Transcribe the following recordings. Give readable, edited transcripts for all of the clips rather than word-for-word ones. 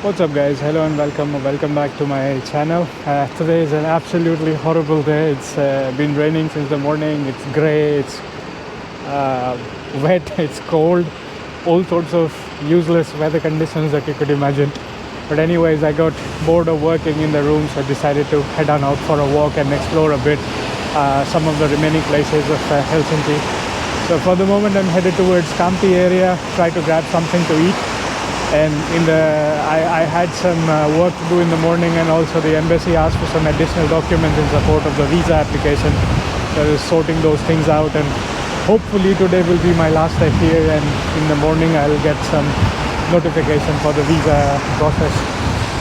What's up guys, hello and welcome back to my channel. Today is an absolutely horrible day. It's been raining since the morning. It's grey, it's wet, it's cold, all sorts of useless weather conditions that you could imagine. But anyways, I got bored of working in the room, so I decided to head on out for a walk and explore a bit some of the remaining places of Helsinki. So for the moment I'm headed towards Kamppi area, try to grab something to eat. And I had some work to do in the morning, and also the embassy asked for some additional documents in support of the visa application. So I was sorting those things out, and hopefully today will be my last day here, and in the morning I'll get some notification for the visa process.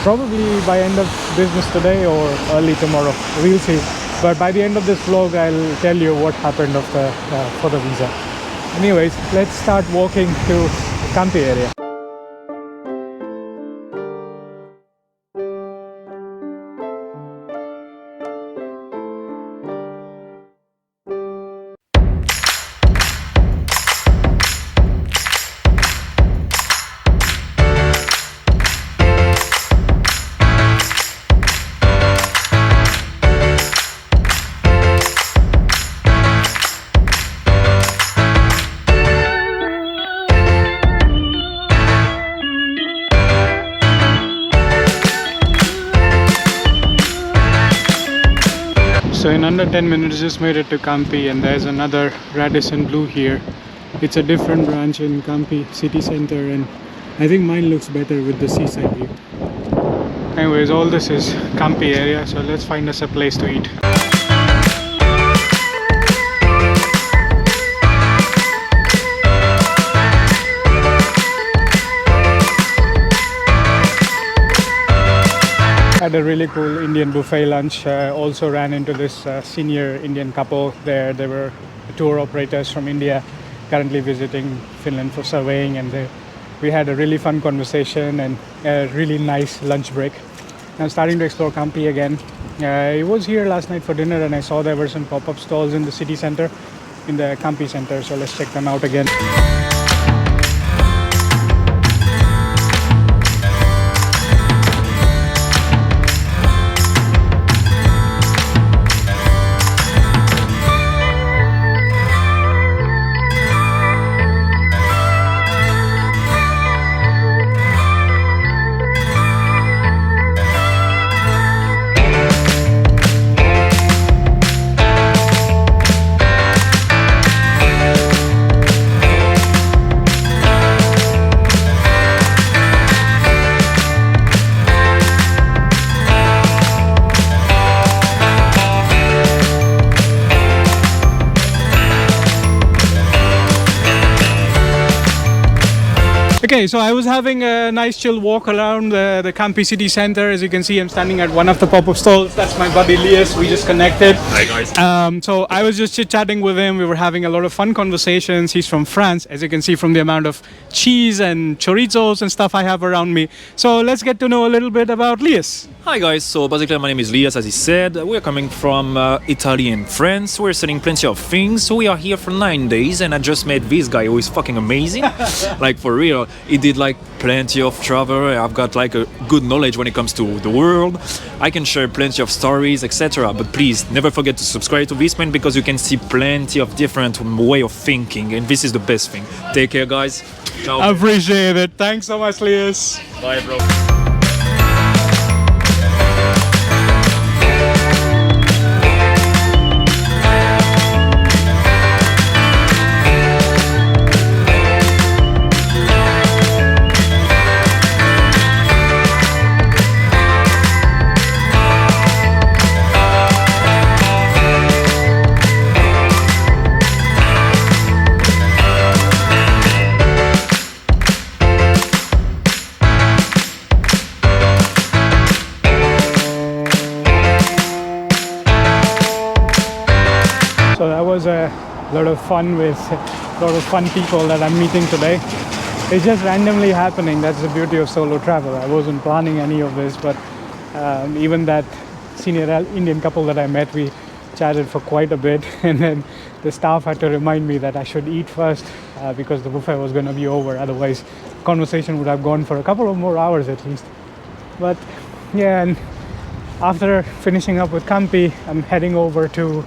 Probably by end of business today or early tomorrow, we'll see. But by the end of this vlog I'll tell you what happened for the visa. Anyways, let's start walking to Kamppi area. So in under 10 minutes just made it to Kamppi, and there's another Radisson Blue here. It's a different branch in Kamppi city center, and I think mine looks better with the seaside view. Anyways, all this is Kamppi area, so let's find us a place to eat. Had a really cool Indian buffet lunch. Also ran into this senior Indian couple there. They were tour operators from India, currently visiting Finland for surveying, and we had a really fun conversation and a really nice lunch break. I'm starting to explore Kamppi again. I was here last night for dinner, and I saw there were some pop-up stalls in the city center, in the Kamppi center, so let's check them out again. Okay, so I was having a nice chill walk around the Kamppi city center. As you can see, I'm standing at one of the pop-up stalls. That's my buddy Elias. We just connected. Hi guys. So I was just chit-chatting with him. We were having a lot of fun conversations. He's from France, as you can see from the amount of cheese and chorizos and stuff I have around me. So let's get to know a little bit about Elias. Hi guys. So basically my name is Lias, as he said. We're coming from Italy and France. We're selling plenty of things. So we are here for 9 days, and I just met this guy who is fucking amazing. Like for real. He did like plenty of travel. I've got like a good knowledge when it comes to the world. I can share plenty of stories, etc. But please never forget to subscribe to this man, because you can see plenty of different way of thinking, and this is the best thing. Take care guys. Ciao. I appreciate it. Thanks so much, Elias. Bye bro. So that was a lot of fun with a lot of fun people that I'm meeting today. It's just randomly happening. That's the beauty of solo travel. I wasn't planning any of this, but even that senior Indian couple that I met, we chatted for quite a bit, and then the staff had to remind me that I should eat first because the buffet was going to be over. Otherwise, conversation would have gone for a couple of more hours at least. But yeah, and after finishing up with Kampi, I'm heading over to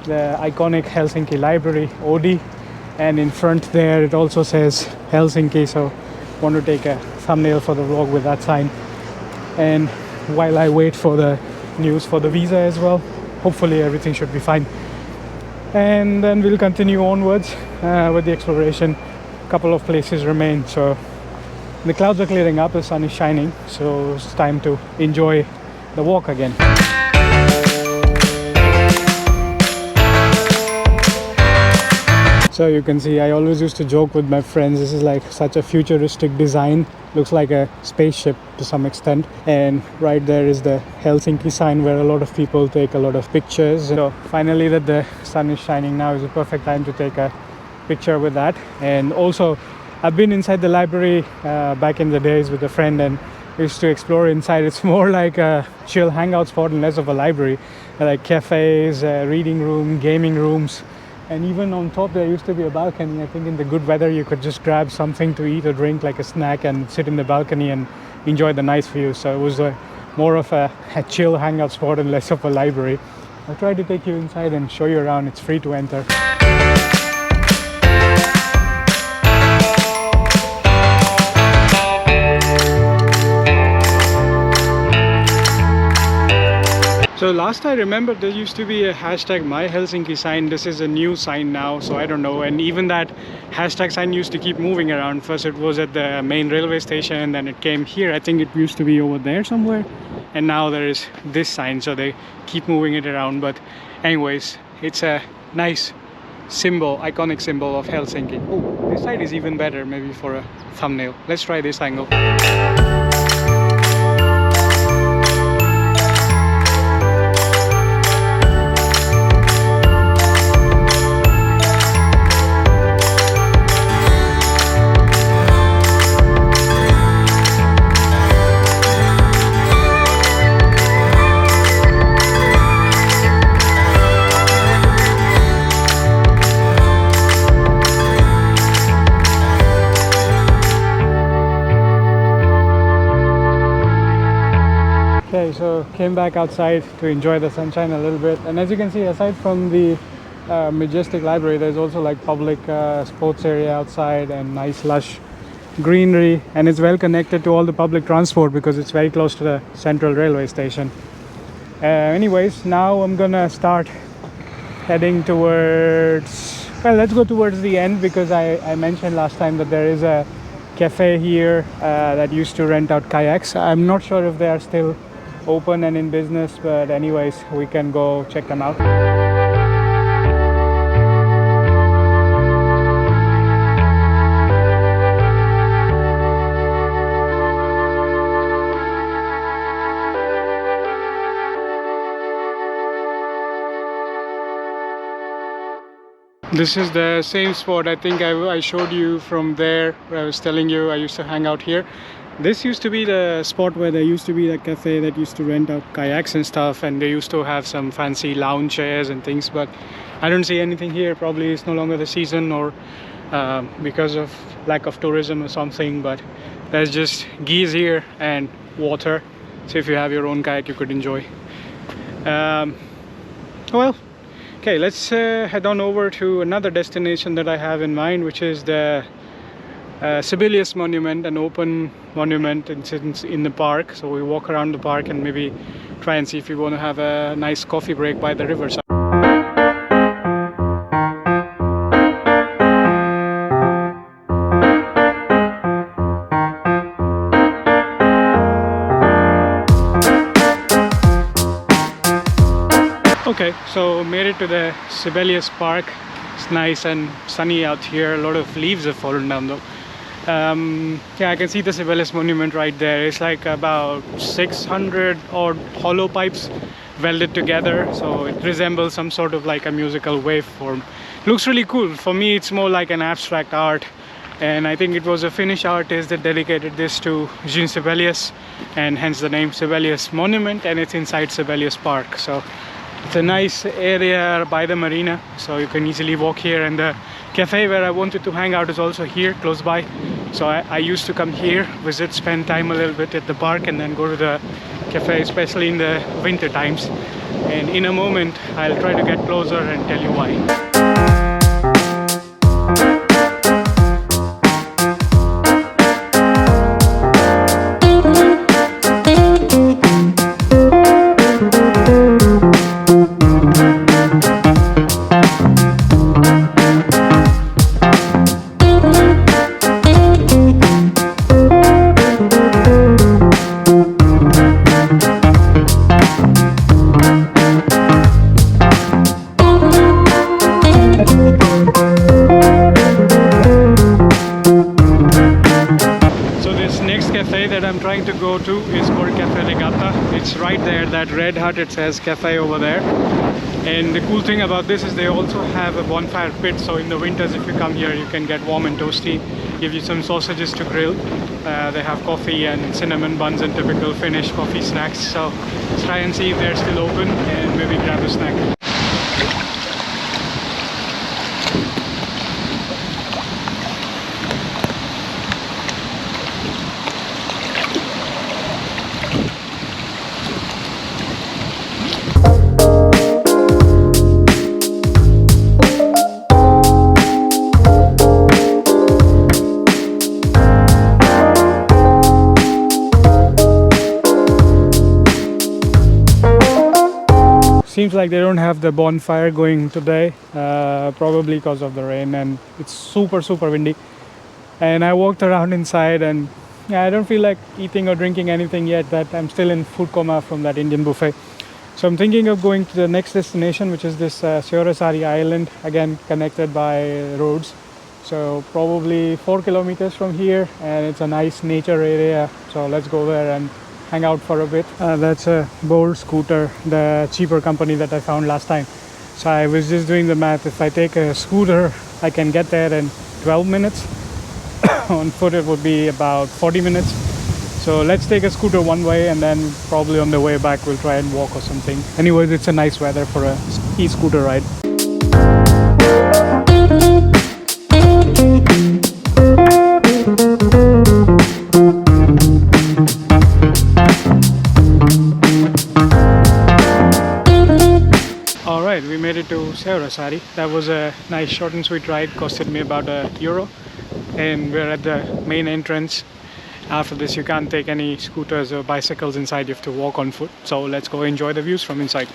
the iconic Helsinki library, Odi, and in front there it also says Helsinki, so want to take a thumbnail for the vlog with that sign. And while I wait for the news for the visa as well, hopefully everything should be fine. And then we'll continue onwards with the exploration. A couple of places remain, so the clouds are clearing up, the sun is shining, so it's time to enjoy the walk again. So you can see, I always used to joke with my friends, this is like such a futuristic design, looks like a spaceship to some extent. And right there is the Helsinki sign where a lot of people take a lot of pictures. So finally that the sun is shining now is a perfect time to take a picture with that. And also I've been inside the library back in the days with a friend, and we used to explore inside. It's more like a chill hangout spot and less of a library, like cafes, reading room, gaming rooms. And even on top there used to be a balcony. I think in the good weather you could just grab something to eat or drink, like a snack, and sit in the balcony and enjoy the nice view. So it was more of a chill hangout spot and less of a library. I'll try to take you inside and show you around. It's free to enter. So last I remember there used to be a hashtag My Helsinki sign. This is a new sign now, so I don't know. And even that hashtag sign used to keep moving around. First it was at the main railway station, and then it came here. I think it used to be over there somewhere. And now there is this sign, so they keep moving it around. But anyways, it's a nice symbol, iconic symbol of Helsinki. Oh, this side is even better, maybe for a thumbnail. Let's try this angle. Okay, so came back outside to enjoy the sunshine a little bit, and as you can see, aside from the majestic library, there's also like public sports area outside and nice lush greenery, and it's well connected to all the public transport because it's very close to the central railway station. Anyways, now I'm gonna start heading towards, well, let's go towards the end, because I mentioned last time that there is a cafe here that used to rent out kayaks. I'm not sure if they are still open and in business, but anyways, we can go check them out. This is the same spot. I think I showed you from there, where I was telling you I used to hang out here. This used to be the spot where there used to be the cafe that used to rent out kayaks and stuff, and they used to have some fancy lounge chairs and things, but I don't see anything here. Probably it's no longer the season, or because of lack of tourism or something, but there's just geese here and water, so if you have your own kayak you could enjoy. Well, okay, let's head on over to another destination that I have in mind, which is the Sibelius Monument, an open monument in the park. So we walk around the park and maybe try and see if we want to have a nice coffee break by the riverside. Okay, so made it to the Sibelius Park. It's nice and sunny out here. A lot of leaves have fallen down though. Yeah, I can see the Sibelius Monument right there. It's like about 600 odd hollow pipes welded together, so it resembles some sort of like a musical waveform. Looks really cool. For me, it's more like an abstract art, and I think it was a Finnish artist that dedicated this to Jean Sibelius, and hence the name Sibelius Monument, and it's inside Sibelius Park. So it's a nice area by the marina, so you can easily walk here, and the cafe where I wanted to hang out is also here close by. So I used to come here, visit, spend time a little bit at the park, and then go to the cafe, especially in the winter times. And in a moment I'll try to get closer and tell you why. I'm trying to go to is called Cafe Regatta. It's right there, that red hut, it says cafe over there. And the cool thing about this is they also have a bonfire pit, so in the winters if you come here you can get warm and toasty, give you some sausages to grill. They have coffee and cinnamon buns and typical Finnish coffee snacks, so let's try and see if they're still open and maybe grab a snack. Seems like they don't have the bonfire going today, probably because of the rain, and it's super windy. And I walked around inside, and yeah, I don't feel like eating or drinking anything yet, that I'm still in food coma from that Indian buffet. So I'm thinking of going to the next destination, which is this Seorasari island, again connected by roads. So probably 4 kilometers from here, and it's a nice nature area, so let's go there and hang out for a bit. That's a Bolt scooter, the cheaper company that I found last time. So I was just doing the math. If I take a scooter, I can get there in 12 minutes. On foot it would be about 40 minutes. So let's take a scooter one way, and then probably on the way back we'll try and walk or something. Anyways, it's a nice weather for a e-scooter ride. Alright, we made it to Seorasari. That was a nice short and sweet ride, costed me about €1. And we're at the main entrance. After this you can't take any scooters or bicycles inside, you have to walk on foot. So let's go enjoy the views from inside.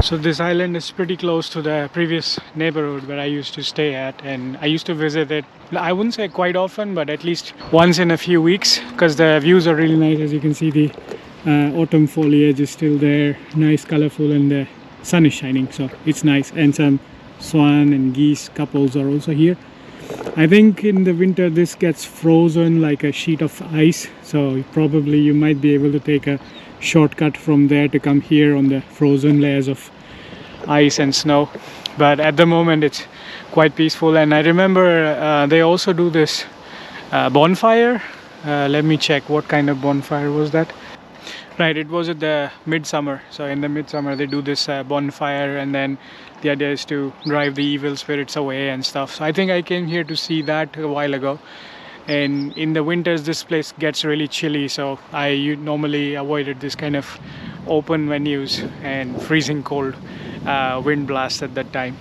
So this island is pretty close to the previous neighborhood where I used to stay at, and I used to visit it, I wouldn't say quite often, but at least once in a few weeks, because the views are really nice. As you can see, the autumn foliage is still there, nice, colorful, and the sun is shining, so it's nice. And some swan and geese couples are also here. I think in the winter this gets frozen like a sheet of ice, so probably you might be able to take a shortcut from there to come here on the frozen layers of ice and snow. But at the moment it's quite peaceful. And I remember they also do this bonfire. Let me check what kind of bonfire was that. Right, it was at the midsummer. So in the midsummer they do this bonfire, and then the idea is to drive the evil spirits away and stuff. So I think I came here to see that a while ago. And in the winters this place gets really chilly, so I normally avoided this kind of open venues and freezing cold wind blast at that time.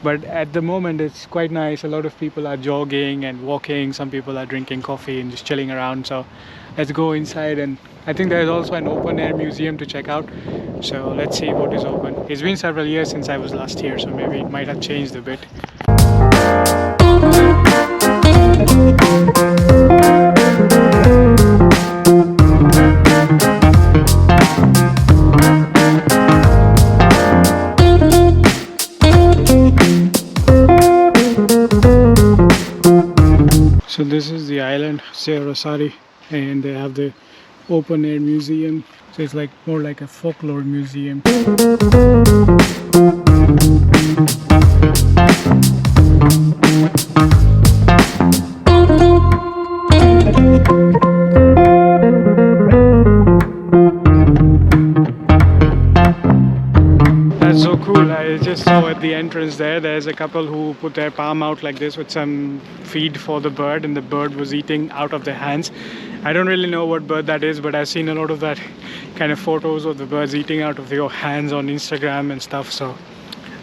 But at the moment it's quite nice. A lot of people are jogging and walking, some people are drinking coffee and just chilling around. So let's go inside, and I think there's also an open air museum to check out. So let's see what is open. It's been several years since I was last here, so maybe it might have changed a bit. this is the island, Seorosari, and they have the open air museum. So it's like more like a folklore museum. That's so cool. I just saw at the entrance there's a couple who put their palm out like this with some feed for the bird, and the bird was eating out of their hands. I don't really know what bird that is, but I've seen a lot of that kind of photos of the birds eating out of your hands on Instagram and stuff. So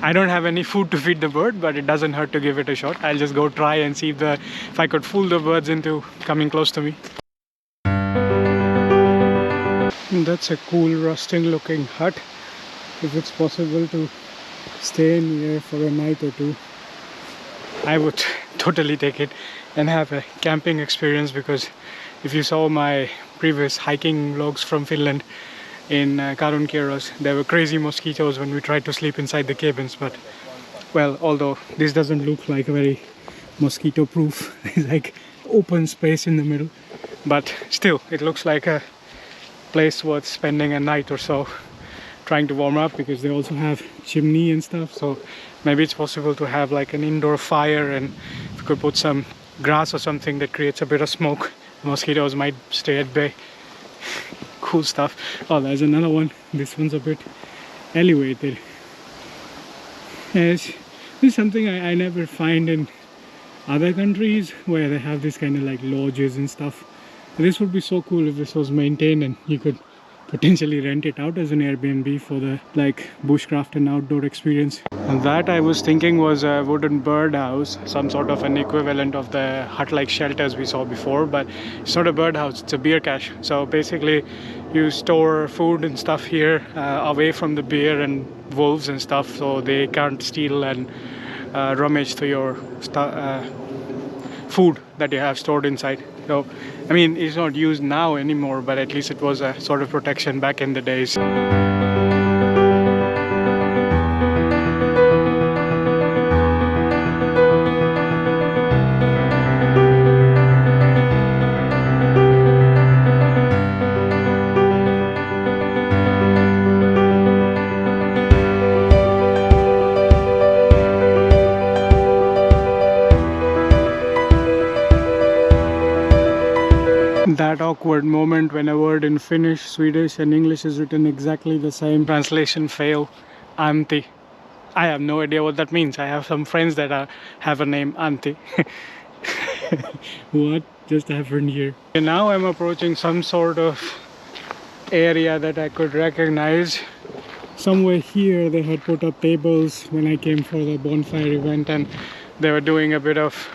I don't have any food to feed the bird, but it doesn't hurt to give it a shot. I'll just go try and see if I could fool the birds into coming close to me. And that's a cool rusting looking hut. If it's possible to stay in here for a night or two, I would totally take it and have a camping experience, because if you saw my previous hiking vlogs from Finland in Karunkiros, there were crazy mosquitoes when we tried to sleep inside the cabins. But well, although this doesn't look like a very mosquito proof, it's like open space in the middle, but still it looks like a place worth spending a night or so trying to warm up, because they also have chimney and stuff. So maybe it's possible to have like an indoor fire, and if you could put some grass or something that creates a bit of smoke, mosquitoes might stay at bay. Cool stuff. Oh, there's another one. This one's a bit elevated. This is something I never find in other countries, where they have this kind of like lodges and stuff. This would be so cool if this was maintained and you could potentially rent it out as an Airbnb for the like bushcraft and outdoor experience. And that, I was thinking, was a wooden birdhouse, some sort of an equivalent of the hut-like shelters we saw before, but it's not a birdhouse, it's a beer cache. So basically you store food and stuff here away from the bear and wolves and stuff, so they can't steal and rummage through your food that you have stored inside. So I mean, it's not used now anymore, but at least it was a sort of protection back in the days. That awkward moment when a word in Finnish, Swedish and English is written exactly the same. Translation fail. Antti. I have no idea what that means. I have some friends that have a name Antti. What just happened here? And now I'm approaching some sort of area that I could recognize. Somewhere here they had put up tables when I came for the bonfire event, and they were doing a bit of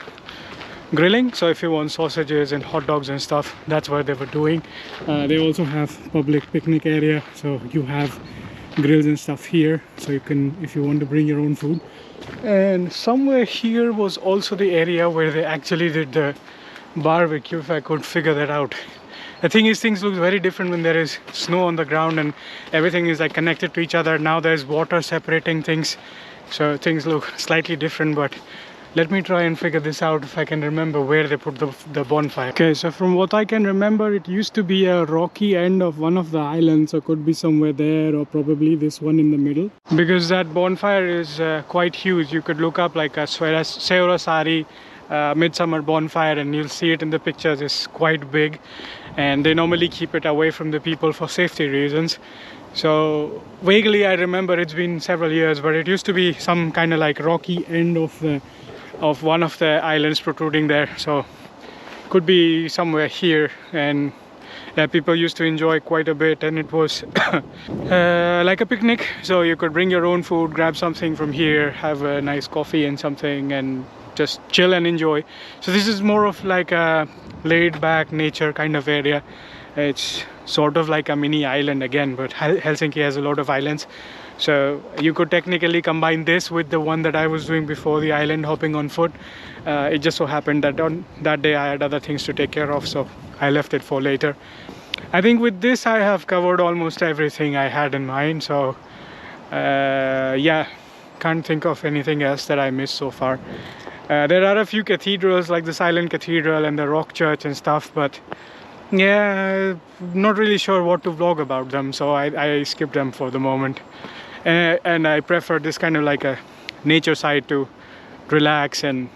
grilling. So if you want sausages and hot dogs and stuff, that's what they were doing. They also have public picnic area, so you have grills and stuff here, so you can, if you want to bring your own food. And somewhere here was also the area where they actually did the barbecue, if I could figure that out. The thing is, things look very different when there is snow on the ground and everything is like connected to each other. Now there's water separating things, so things look slightly different. But let me try and figure this out if I can remember where they put the bonfire. Okay, so from what I can remember, it used to be a rocky end of one of the islands, so it could be somewhere there or probably this one in the middle. Because that bonfire is quite huge. You could look up like a Seorosari midsummer bonfire and you'll see it in the pictures. It's quite big, and they normally keep it away from the people for safety reasons. So vaguely I remember, it's been several years, but it used to be some kind of like rocky end of one of the islands protruding there. So could be somewhere here, and people used to enjoy quite a bit, and it was like a picnic. So you could bring your own food, grab something from here, have a nice coffee and something, and just chill and enjoy. So this is more of like a laid back nature kind of area. It's sort of like a mini island again, but Helsinki has a lot of islands. So you could technically combine this with the one that I was doing before, the island hopping on foot. It just so happened that on that day I had other things to take care of, so I left it for later. I think with this I have covered almost everything I had in mind. So yeah, can't think of anything else that I missed so far. There are a few cathedrals like the Silent Cathedral and the Rock Church and stuff, but yeah, not really sure what to vlog about them, so I skipped them for the moment. And I prefer this kind of like a nature side to relax and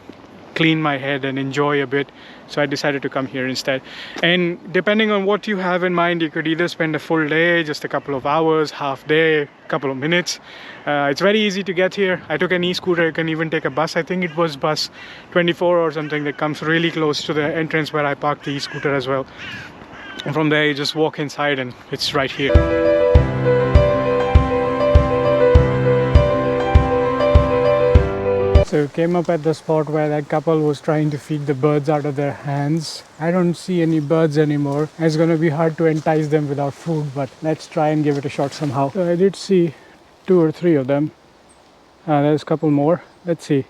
clean my head and enjoy a bit, so I decided to come here instead. And depending on what you have in mind, you could either spend a full day, just a couple of hours, half day, couple of minutes. It's very easy to get here. I took an e-scooter. You can even take a bus. I think it was bus 24 or something that comes really close to the entrance where I parked the e-scooter as well. And from there you just walk inside and it's right here. So came up at the spot where that couple was trying to feed the birds out of their hands. I don't see any birds anymore. It's gonna be hard to entice them without food, but let's try and give it a shot somehow. So I did see 2 or 3 of them. There's a couple more. Let's see.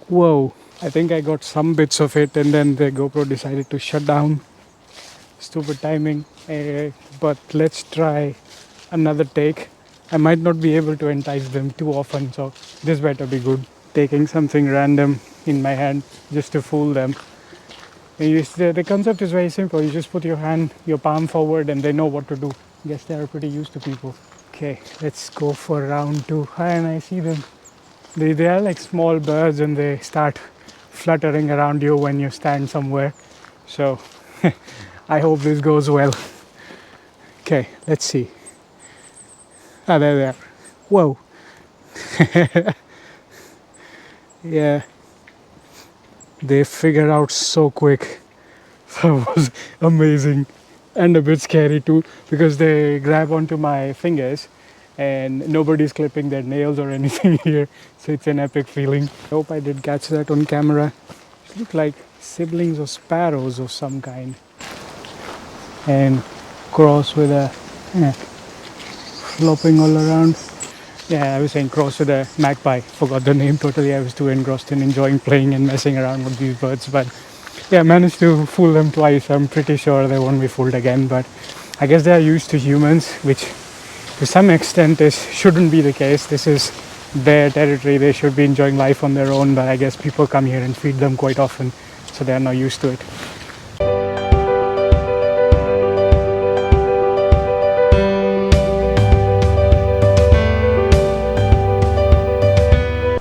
Whoa, I think I got some bits of it and then the GoPro decided to shut down. Stupid timing. But let's try another take. I might not be able to entice them too often, so this better be good. Taking something random in my hand just to fool them. The concept is very simple. You just put your palm forward and they know what to do. Guess they are pretty used to people. Okay, let's go for round 2. And I see them. They are like small birds and they start fluttering around you when you stand somewhere. So I hope this goes well. Okay, let's see. There they are. Whoa. Yeah, they figured out so quick. That was amazing and a bit scary too, because they grab onto my fingers and nobody's clipping their nails or anything here, so it's an epic feeling. I hope I did catch that on camera. They look like siblings of sparrows of some kind, and cross with a flopping all around. Yeah, I was saying cross with a magpie. Forgot the name totally. I was too engrossed in enjoying playing and messing around with these birds. But yeah, I managed to fool them twice. I'm pretty sure they won't be fooled again. But I guess they are used to humans, which to some extent shouldn't be the case. This is their territory. They should be enjoying life on their own. But I guess people come here and feed them quite often, so they are now used to it.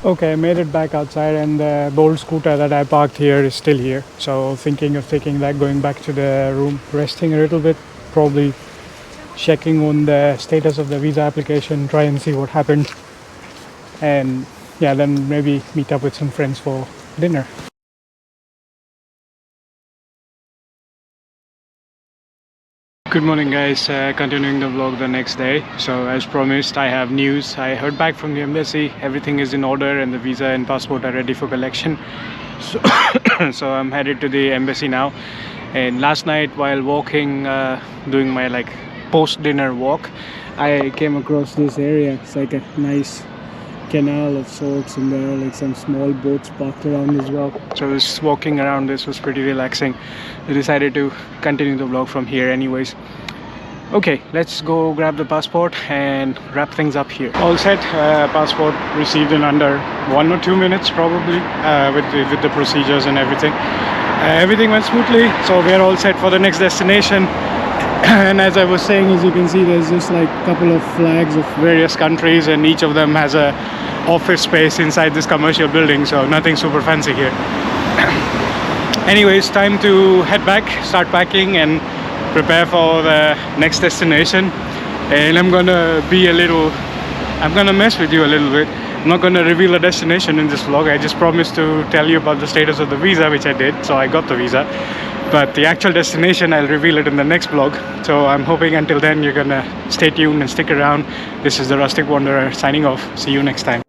Okay, I made it back outside and the Bolt scooter that I parked here is still here. So thinking of taking that, going back to the room, resting a little bit, probably checking on the status of the visa application, try and see what happened. And yeah, then maybe meet up with some friends for dinner. Good morning guys, continuing the vlog the next day. So as promised, I have news. I heard back from the embassy, everything is in order and the visa and passport are ready for collection. So I'm headed to the embassy now. And last night while walking, doing my like post-dinner walk, I came across this area. It's like a nice canal of sorts and there are like some small boats parked around as well. So I was walking around, this was pretty relaxing. I decided to continue the vlog from here anyways. Okay, let's go grab the passport and wrap things up here. All set, passport received in under 1 or 2 minutes probably, with the procedures and everything. Everything went smoothly, so we're all set for the next destination. And as I was saying, as you can see, there's just like a couple of flags of various countries and each of them has a office space inside this commercial building, so nothing super fancy here. Anyways, time to head back, start packing and prepare for the next destination. And I'm gonna mess with you a little bit. I'm not gonna reveal a destination in this vlog. I just promised to tell you about the status of the visa, which I did, so I got the visa. But the actual destination, I'll reveal it in the next vlog. So I'm hoping until then you're gonna stay tuned and stick around. This is the Rustic Wanderer signing off. See you next time.